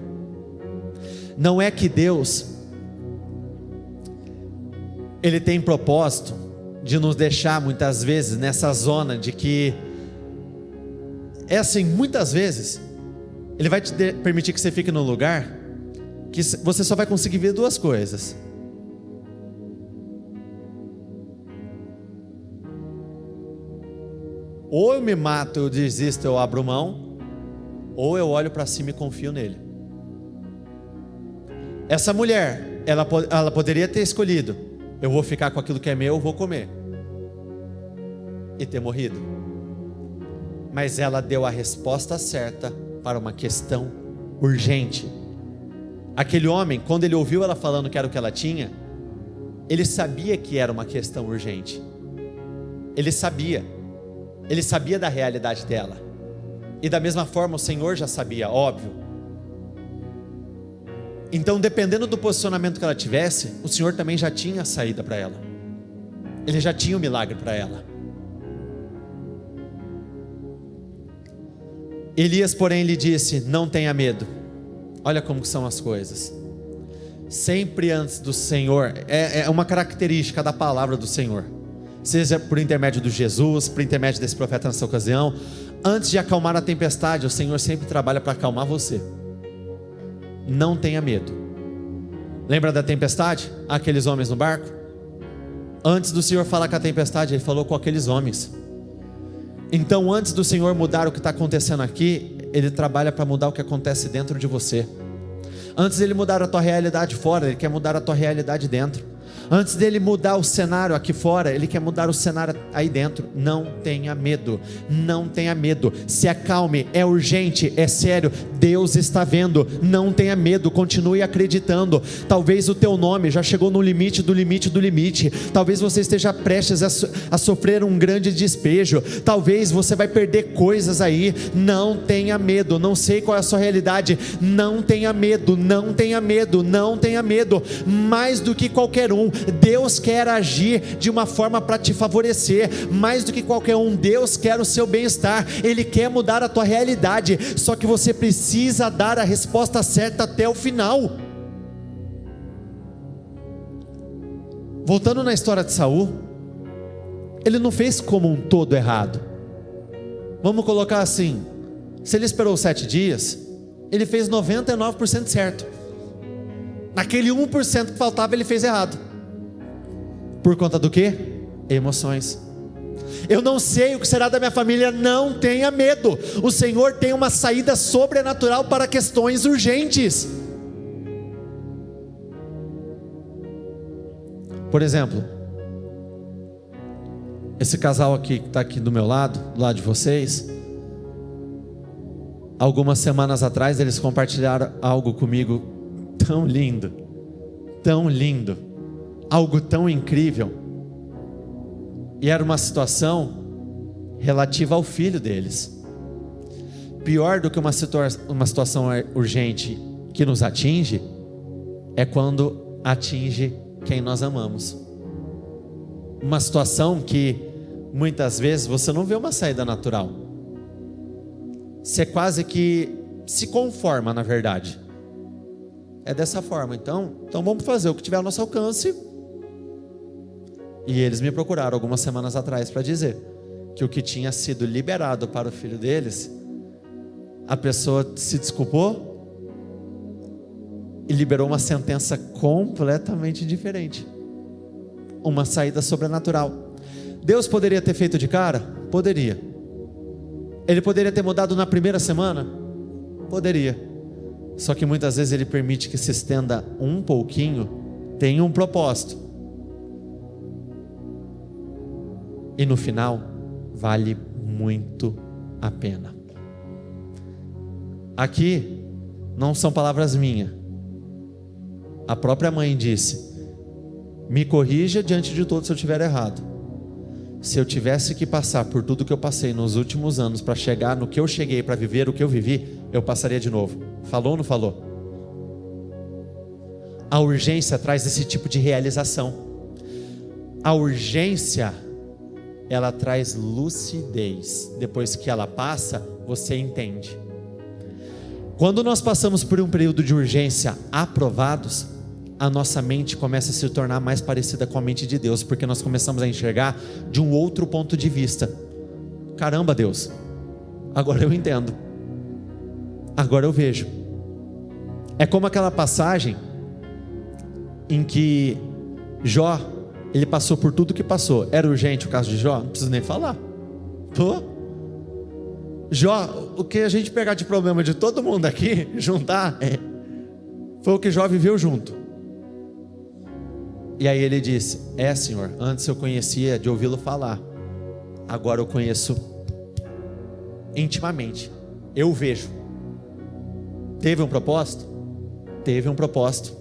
Não é que Deus, Ele tem propósito de nos deixar muitas vezes nessa zona de que, é assim, muitas vezes, Ele vai te permitir que você fique num lugar que você só vai conseguir ver duas coisas: ou eu me mato, eu desisto, eu abro mão, ou eu olho para cima e confio nele. Essa mulher, ela poderia ter escolhido: eu vou ficar com aquilo que é meu, eu vou comer, e ter morrido. Mas ela deu a resposta certa para uma questão urgente. Aquele homem, quando ele ouviu ela falando que era o que ela tinha, ele sabia que era uma questão urgente. Ele sabia da realidade dela. E da mesma forma o Senhor já sabia, óbvio. Então, dependendo do posicionamento que ela tivesse, o Senhor também já tinha a saída para ela. Ele já tinha o milagre para ela. Elias, porém, lhe disse: não tenha medo. Olha como são as coisas. Sempre antes do Senhor, é uma característica da palavra do Senhor, seja por intermédio de Jesus, por intermédio desse profeta nessa ocasião, antes de acalmar a tempestade, o Senhor sempre trabalha para acalmar você. Não tenha medo. Lembra da tempestade? Aqueles homens no barco? Antes do Senhor falar com a tempestade, Ele falou com aqueles homens. Então, antes do Senhor mudar o que está acontecendo aqui, Ele trabalha para mudar o que acontece dentro de você. Antes dele mudar a tua realidade fora, Ele quer mudar a tua realidade dentro. Antes dele mudar o cenário aqui fora, Ele quer mudar o cenário aí dentro. Não tenha medo, não tenha medo. Se acalme, é urgente, é sério. Deus está vendo, não tenha medo, continue acreditando. Talvez o teu nome já chegou no limite do limite do limite. Talvez você esteja prestes a sofrer um grande despejo. Talvez você vai perder coisas aí. Não tenha medo, não sei qual é a sua realidade. Não tenha medo, não tenha medo, não tenha medo. Mais do que qualquer um, Deus quer agir de uma forma para te favorecer. Mais do que qualquer um, Deus quer o seu bem-estar. Ele quer mudar a tua realidade. Só que você precisa dar a resposta certa até o final. Voltando na história de Saul, ele não fez como um todo errado. Vamos colocar assim: se ele esperou 7 dias, ele fez 99% certo. Naquele 1% que faltava, ele fez errado. Por conta do quê? Emoções. Eu não sei o que será da minha família. Não tenha medo. O Senhor tem uma saída sobrenatural para questões urgentes. Por exemplo, esse casal aqui que está aqui do meu lado, do lado de vocês, algumas semanas atrás eles compartilharam algo comigo tão lindo, algo tão incrível. E era uma situação relativa ao filho deles. Pior do que uma situação urgente que nos atinge, é quando atinge quem nós amamos. Uma situação que muitas vezes você não vê uma saída natural. Você quase que se conforma, na verdade. É dessa forma, então vamos fazer o que tiver ao nosso alcance. E eles me procuraram algumas semanas atrás para dizer que o que tinha sido liberado para o filho deles, a pessoa se desculpou e liberou uma sentença completamente diferente, uma saída sobrenatural. Deus poderia ter feito de cara? Poderia. Ele poderia ter mudado na primeira semana? Poderia. Só que muitas vezes Ele permite que se estenda um pouquinho tem um propósito. E no final, vale muito a pena. Aqui, não são palavras minhas. A própria mãe disse: me corrija diante de todos se eu estiver errado. Se eu tivesse que passar por tudo que eu passei nos últimos anos para chegar no que eu cheguei, para viver o que eu vivi, eu passaria de novo. Falou ou não falou? A urgência traz esse tipo de realização. A urgência, ela traz lucidez. Depois que ela passa, você entende. Quando nós passamos por um período de urgência aprovados, a nossa mente começa a se tornar mais parecida com a mente de Deus, porque nós começamos a enxergar de um outro ponto de vista. Caramba, Deus, agora eu entendo, agora eu vejo. É como aquela passagem em que Jó, ele passou por tudo que passou. Era urgente o caso de Jó? Não preciso nem falar. Jó, o que a gente pegar de problema de todo mundo aqui, juntar, foi o que Jó viveu junto. E aí ele disse: Senhor, antes eu conhecia de ouvi-lo falar, agora eu conheço intimamente, eu vejo. Teve um propósito? Teve um propósito.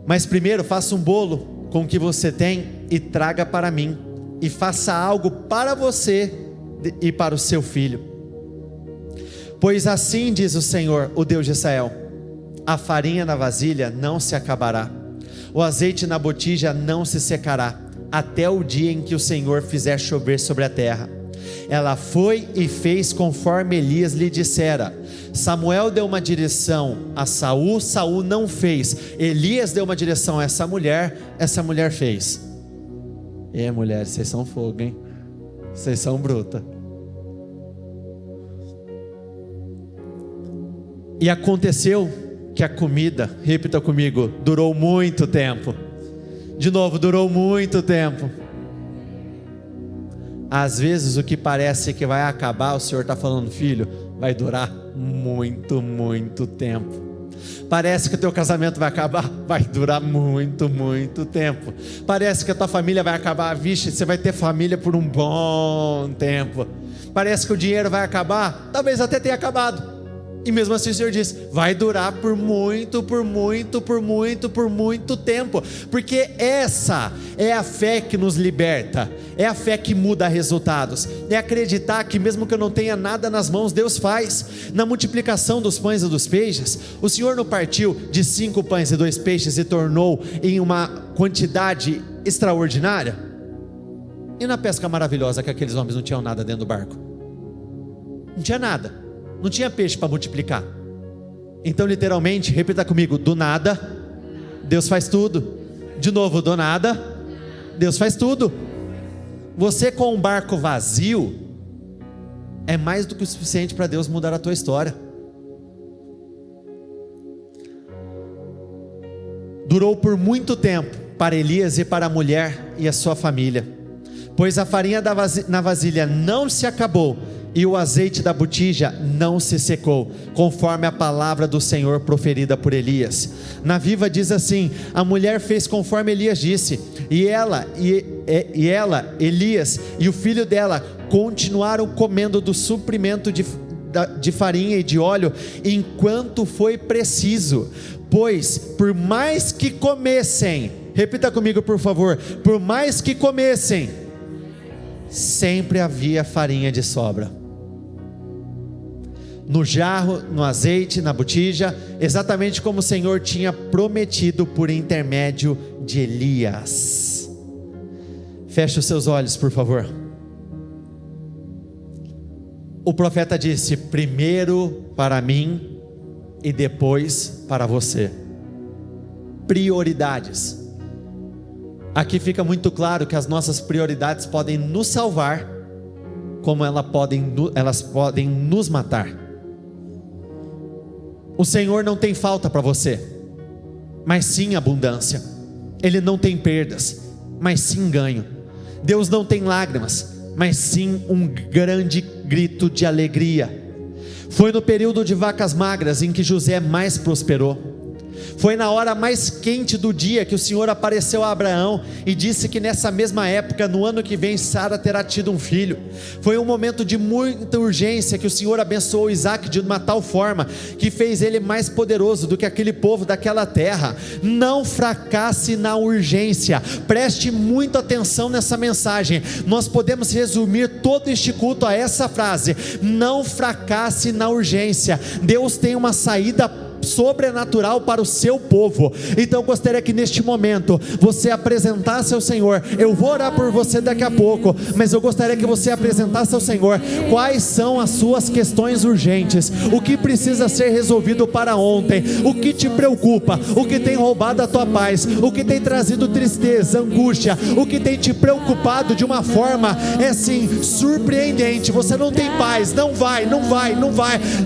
Mas primeiro faça um bolo com o que você tem e traga para mim, e faça algo para você e para o seu filho. Pois assim diz o Senhor, o Deus de Israel: a farinha na vasilha não se acabará, o azeite na botija não se secará, até o dia em que o Senhor fizer chover sobre a terra. Ela foi e fez conforme Elias lhe dissera. Samuel deu uma direção a Saul, Saul não fez. Elias deu uma direção a essa mulher fez. Mulheres, vocês são fogo, hein? Vocês são bruta. E aconteceu que a comida, repita comigo, durou muito tempo. De novo, durou muito tempo. Às vezes o que parece que vai acabar, o Senhor está falando: filho, vai durar muito, muito tempo. Parece que o teu casamento vai acabar, vai durar muito, muito tempo. Parece que a tua família vai acabar, vixe, você vai ter família por um bom tempo. Parece que o dinheiro vai acabar, talvez até tenha acabado. E mesmo assim o Senhor diz: vai durar por muito tempo. Porque essa é a fé que nos liberta, é a fé que muda resultados, é acreditar que mesmo que eu não tenha nada nas mãos, Deus faz. Na multiplicação dos pães e dos peixes, o Senhor não partiu de 5 pães e 2 peixes e tornou em uma quantidade extraordinária? E na pesca maravilhosa, que aqueles homens não tinham nada dentro do barco? Não tinha nada. Não tinha peixe para multiplicar. Então literalmente, repita comigo: do nada, Deus faz tudo. De novo, do nada, Deus faz tudo. Você com um barco vazio é mais do que o suficiente para Deus mudar a tua história. Durou por muito tempo para Elias e para a mulher e a sua família, pois a farinha na vasilha não se acabou e o azeite da botija não se secou, conforme a palavra do Senhor proferida por Elias. Na Viva diz assim: a mulher fez conforme Elias disse, e ela, Elias e o filho dela continuaram comendo do suprimento de farinha e de óleo, enquanto foi preciso, pois por mais que comessem, repita comigo por favor, por mais que comessem, sempre havia farinha de sobra. No jarro, no azeite, na botija, exatamente como o Senhor tinha prometido por intermédio de Elias. Feche os seus olhos, por favor. O profeta disse: primeiro para mim e depois para você. Prioridades. Aqui fica muito claro que as nossas prioridades podem nos salvar, como elas podem nos matar. O Senhor não tem falta para você, mas sim abundância. Ele não tem perdas, mas sim ganho. Deus não tem lágrimas, mas sim um grande grito de alegria. Foi no período de vacas magras em que José mais prosperou. Foi na hora mais quente do dia que o Senhor apareceu a Abraão e disse que nessa mesma época, no ano que vem, Sara terá tido um filho. Foi um momento de muita urgência que o Senhor abençoou Isaac de uma tal forma que fez ele mais poderoso do que aquele povo daquela terra. Não fracasse na urgência. Preste muita atenção nessa mensagem. Nós podemos resumir todo este culto a essa frase: não fracasse na urgência. Deus tem uma saída sobrenatural para o seu povo. Então eu gostaria que neste momento você apresentasse ao Senhor. Eu vou orar por você daqui a pouco, mas eu gostaria que você apresentasse ao Senhor quais são as suas questões urgentes, o que precisa ser resolvido para ontem, o que te preocupa, o que tem roubado a tua paz, o que tem trazido tristeza, angústia, o que tem te preocupado de uma forma assim surpreendente. Você não tem paz, não vai,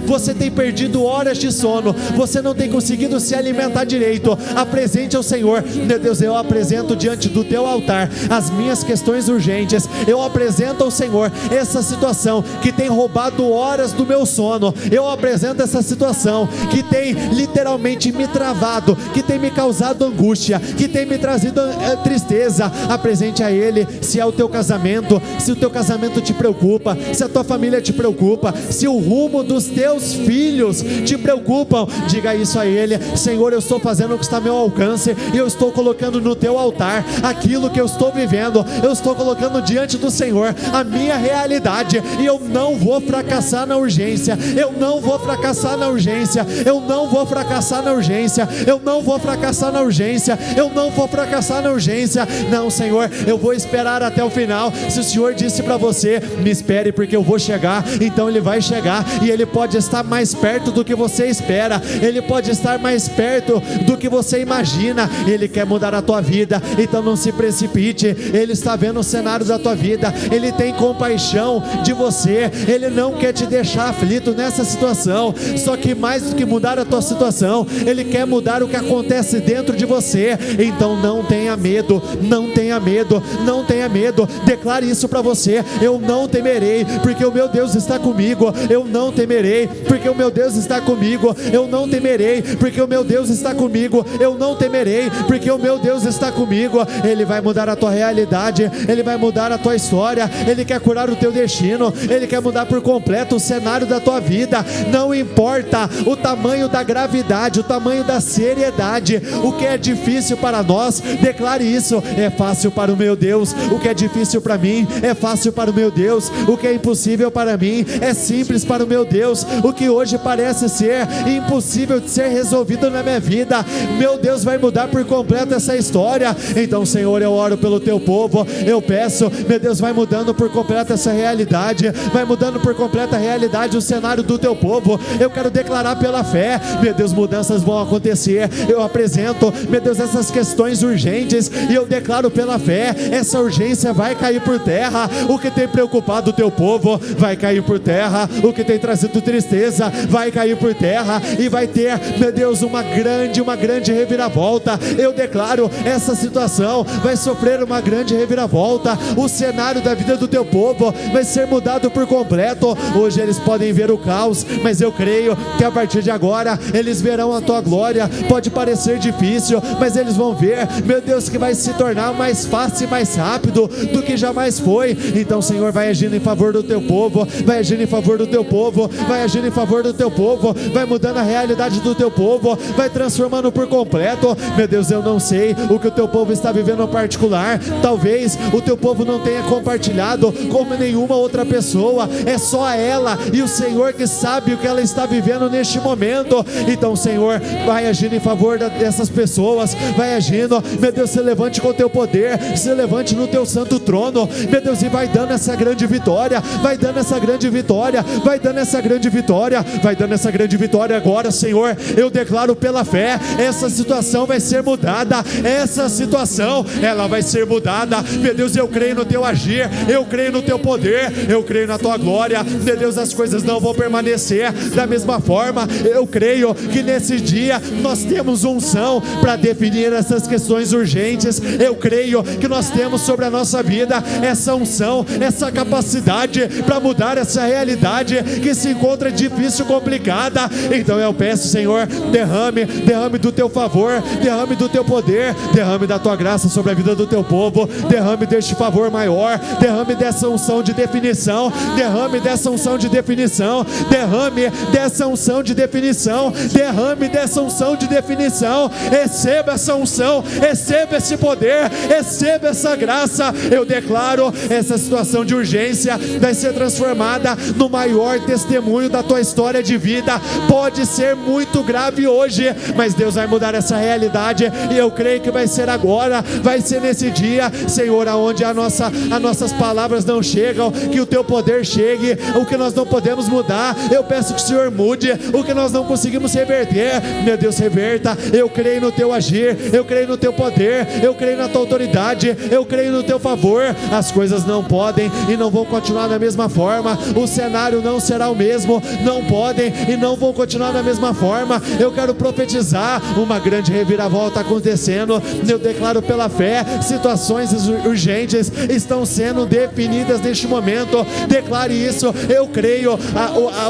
você tem perdido horas de sono, você não tem conseguido se alimentar direito. Apresente ao Senhor. Meu Deus, eu apresento diante do teu altar as minhas questões urgentes. Eu apresento ao Senhor essa situação que tem roubado horas do meu sono. Eu apresento essa situação que tem literalmente me travado, que tem me causado angústia, que tem me trazido tristeza. Apresente a Ele. Se é o teu casamento, se o teu casamento te preocupa, se a tua família te preocupa, se o rumo dos teus filhos te preocupam, diga isso a Ele. Senhor, eu estou fazendo o que está ao meu alcance e eu estou colocando no teu altar aquilo que eu estou vivendo. Eu estou colocando diante do Senhor a minha realidade e eu não vou fracassar na urgência. Eu não vou fracassar na urgência. Eu não vou fracassar na urgência. Eu não vou fracassar na urgência. Eu não vou fracassar na urgência. Não, Senhor, eu vou esperar até o final. Se o Senhor disse para você: me espere porque eu vou chegar, então Ele vai chegar, e Ele pode estar mais perto do que você espera. Ele pode estar mais perto do que você imagina. Ele quer mudar a tua vida, então não se precipite. Ele está vendo o cenário da tua vida. Ele tem compaixão de você. Ele não quer te deixar aflito nessa situação. Só que mais do que mudar a tua situação, Ele quer mudar o que acontece dentro de você. Então não tenha medo, não tenha medo, não tenha medo. Declare isso para você: eu não temerei, porque o meu Deus está comigo. Eu não temerei, porque o meu Deus está comigo. Eu não temerei, porque o meu Deus está comigo. Eu não temerei, porque o meu Deus está comigo. Ele vai mudar a tua realidade. Ele vai mudar a tua história. Ele quer curar o teu destino. Ele quer mudar por completo o cenário da tua vida. Não importa o tamanho da gravidade, o tamanho da seriedade. O que é difícil para nós, declare isso: é fácil para o meu Deus. O que é difícil para mim é fácil para o meu Deus. O que é impossível para mim é simples para o meu Deus. O que hoje parece ser impossível de ser resolvido na minha vida, meu Deus vai mudar por completo essa história. Então, Senhor, eu oro pelo teu povo. Eu peço, meu Deus, vai mudando por completo essa realidade. Vai mudando por completa realidade o cenário do teu povo. Eu quero declarar pela fé, meu Deus, mudanças vão acontecer. Eu apresento, meu Deus, essas questões urgentes e eu declaro pela fé, essa urgência vai cair por terra. O que tem preocupado o teu povo vai cair por terra. O que tem trazido tristeza vai cair por terra e vai ter, meu Deus, uma grande reviravolta. Eu declaro, essa situação vai sofrer uma grande reviravolta. O cenário da vida do teu povo vai ser mudado por completo. Hoje eles podem ver o caos, mas eu creio que a partir de agora eles verão a tua glória. Pode parecer difícil, mas eles vão ver, meu Deus, que vai se tornar mais fácil e mais rápido do que jamais foi. Então, Senhor, vai agindo em favor do teu povo, vai agindo em favor do teu povo, vai agindo em favor do teu povo, vai mudando a realidade do teu povo, vai transformando por completo. Meu Deus, eu não sei o que o teu povo está vivendo no particular. Talvez o teu povo não tenha compartilhado com nenhuma outra pessoa. É só ela e o Senhor que sabe o que ela está vivendo neste momento. Então, Senhor, vai agindo em favor dessas pessoas, vai agindo. Meu Deus, se levante com o teu poder, se levante no teu santo trono, meu Deus, e vai dando essa grande vitória, vai dando essa grande vitória, vai dando essa grande vitória, vai dando essa grande vitória agora, Senhor. Eu declaro pela fé, essa situação vai ser mudada, essa situação, ela vai ser mudada. Meu Deus, eu creio no teu agir, eu creio no teu poder, eu creio na tua glória. Meu Deus, as coisas não vão permanecer da mesma forma. Eu creio que nesse dia nós temos unção para definir essas questões urgentes. Eu creio que nós temos sobre a nossa vida essa unção, essa capacidade para mudar essa realidade que se encontra difícil, complicada. Então eu peço peço, Senhor, derrame do teu favor, derrame do teu poder, derrame da tua graça sobre a vida do teu povo, derrame deste favor maior, derrame dessa unção de definição, derrame dessa unção de definição, derrame dessa unção de definição, derrame dessa unção de definição. Receba essa unção, receba esse poder, receba essa graça. Eu declaro essa situação de urgência vai ser transformada no maior testemunho da tua história de vida. Pode ser muito grave hoje, mas Deus vai mudar essa realidade, e eu creio que vai ser agora, vai ser nesse dia, Senhor, aonde as nossas palavras não chegam, que o teu poder chegue. O que nós não podemos mudar, eu peço que o Senhor mude. O que nós não conseguimos reverter, meu Deus, reverta. Eu creio no teu agir, eu creio no teu poder, eu creio na tua autoridade, eu creio no teu favor. As coisas não podem e não vão continuar da mesma forma, o cenário não será o mesmo, não podem e não vão continuar da mesma forma. Eu quero profetizar uma grande reviravolta acontecendo. Eu declaro pela fé, situações urgentes estão sendo definidas neste momento. Declare isso, eu creio.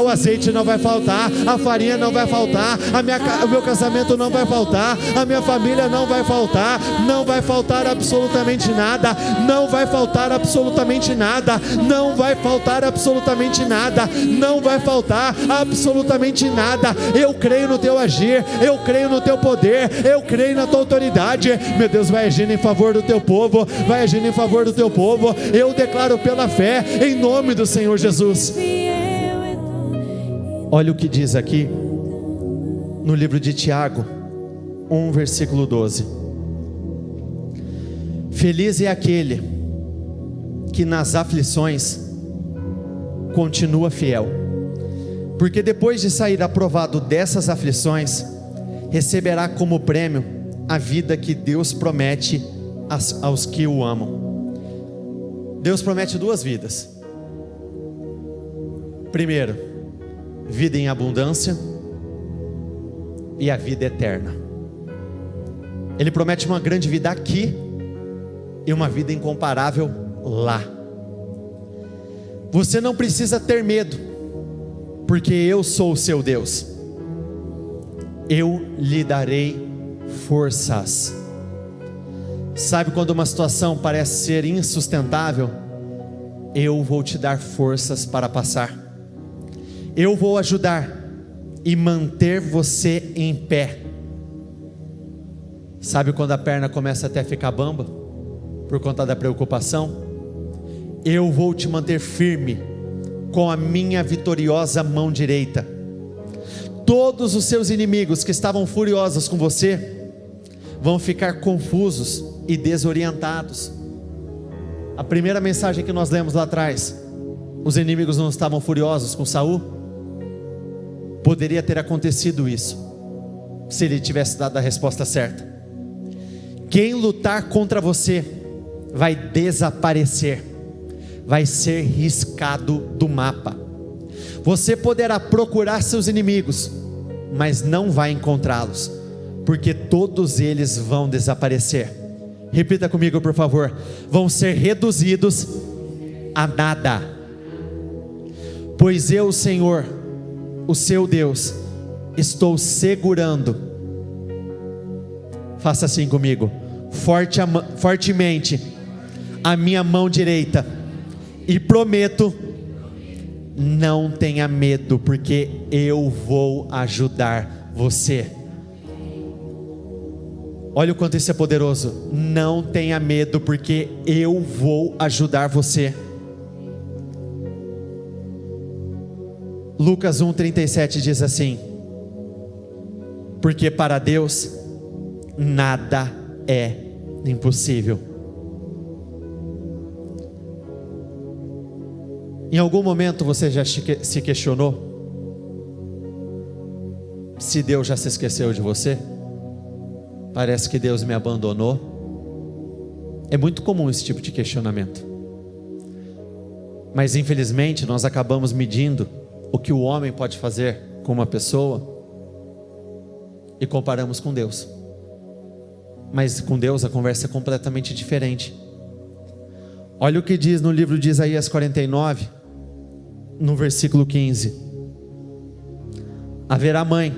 O azeite não vai faltar, a farinha não vai faltar, o meu casamento não vai faltar, a minha família não vai faltar, não vai faltar absolutamente nada, não vai faltar absolutamente nada, não vai faltar absolutamente nada, não vai faltar absolutamente nada. Eu creio no teu agir, eu creio no teu poder, eu creio na tua autoridade. Meu Deus, vai agindo em favor do teu povo, vai agindo em favor do teu povo. Eu declaro pela fé, em nome do Senhor Jesus. Olha o que diz aqui no livro de Tiago 1, versículo 12: feliz é aquele que nas aflições continua fiel, porque depois de sair aprovado dessas aflições, receberá como prêmio a vida que Deus promete aos que o amam. Deus promete duas vidas. Primeiro, vida em abundância, e a vida eterna. Ele promete uma grande vida aqui e uma vida incomparável lá. Você não precisa ter medo, porque eu sou o seu Deus. Eu lhe darei forças. Sabe quando uma situação parece ser insustentável? Eu vou te dar forças para passar. Eu vou ajudar e manter você em pé. Sabe quando a perna começa até a ficar bamba por conta da preocupação? Eu vou te manter firme com a minha vitoriosa mão direita. Todos os seus inimigos que estavam furiosos com você vão ficar confusos e desorientados. A primeira mensagem que nós lemos lá atrás, os inimigos não estavam furiosos com Saul? Poderia ter acontecido isso, se ele tivesse dado a resposta certa. Quem lutar contra você vai desaparecer, vai ser riscado do mapa. Você poderá procurar seus inimigos, mas não vai encontrá-los, porque todos eles vão desaparecer. Repita comigo, por favor: vão ser reduzidos a nada. Pois eu, o Senhor, o seu Deus, estou segurando, faça assim comigo, fortemente a minha mão direita, e prometo, não tenha medo, porque eu vou ajudar você. Olha o quanto isso é poderoso. Não tenha medo, porque eu vou ajudar você. Lucas 1,37 diz assim: porque para Deus nada é impossível. Em algum momento você já se questionou se Deus já se esqueceu de você? Parece que Deus me abandonou. É muito comum esse tipo de questionamento, mas infelizmente nós acabamos medindo o que o homem pode fazer com uma pessoa e comparamos com Deus. Mas com Deus a conversa é completamente diferente. Olha o que diz no livro de Isaías 49, no versículo 15: haverá mãe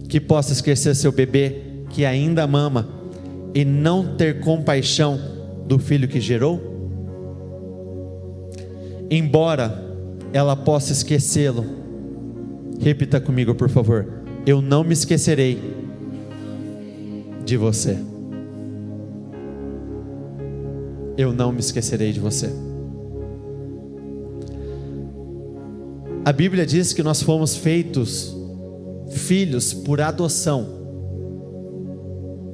que possa esquecer seu bebê que ainda mama e não ter compaixão do filho que gerou? Embora ela possa esquecê-lo, repita comigo, por favor: eu não me esquecerei de você. Eu não me esquecerei de você. A Bíblia diz que nós fomos feitos filhos por adoção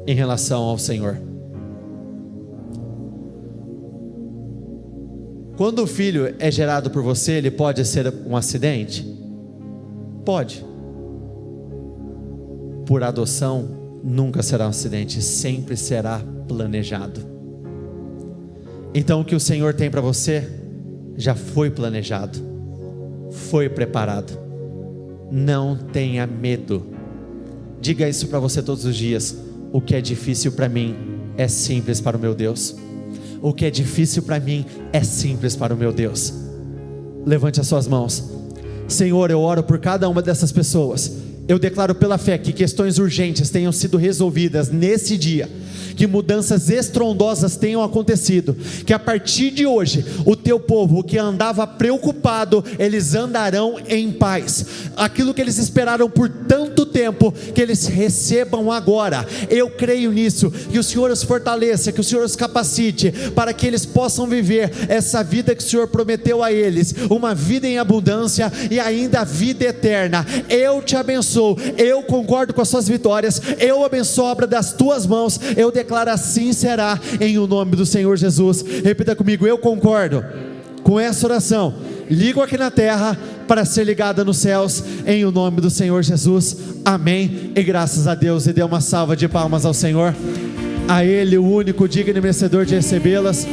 em relação ao Senhor. Quando o filho é gerado por você, ele pode ser um acidente? Pode. Por adoção, nunca será um acidente, sempre será planejado. Então o que o Senhor tem para você, já foi planejado, foi preparado. Não tenha medo. Diga isso para você todos os dias: o que é difícil para mim é simples para o meu Deus. O que é difícil para mim é simples para o meu Deus. Levante as suas mãos. Senhor, eu oro por cada uma dessas pessoas. Eu declaro pela fé que questões urgentes tenham sido resolvidas nesse dia, que mudanças estrondosas tenham acontecido, que a partir de hoje, o teu povo que andava preocupado, eles andarão em paz. Aquilo que eles esperaram por tanto tempo, que eles recebam agora. Eu creio nisso, que o Senhor os fortaleça, que o Senhor os capacite, para que eles possam viver essa vida que o Senhor prometeu a eles, uma vida em abundância e ainda a vida eterna. Eu te abençoo, eu concordo com as suas vitórias, eu abençoo a obra das tuas mãos, eu declaro assim será, em o nome do Senhor Jesus. Repita comigo: eu concordo com essa oração, ligo aqui na terra para ser ligada nos céus, em o nome do Senhor Jesus, amém, e graças a Deus. E dê uma salva de palmas ao Senhor, a Ele, o único digno e merecedor de recebê-las.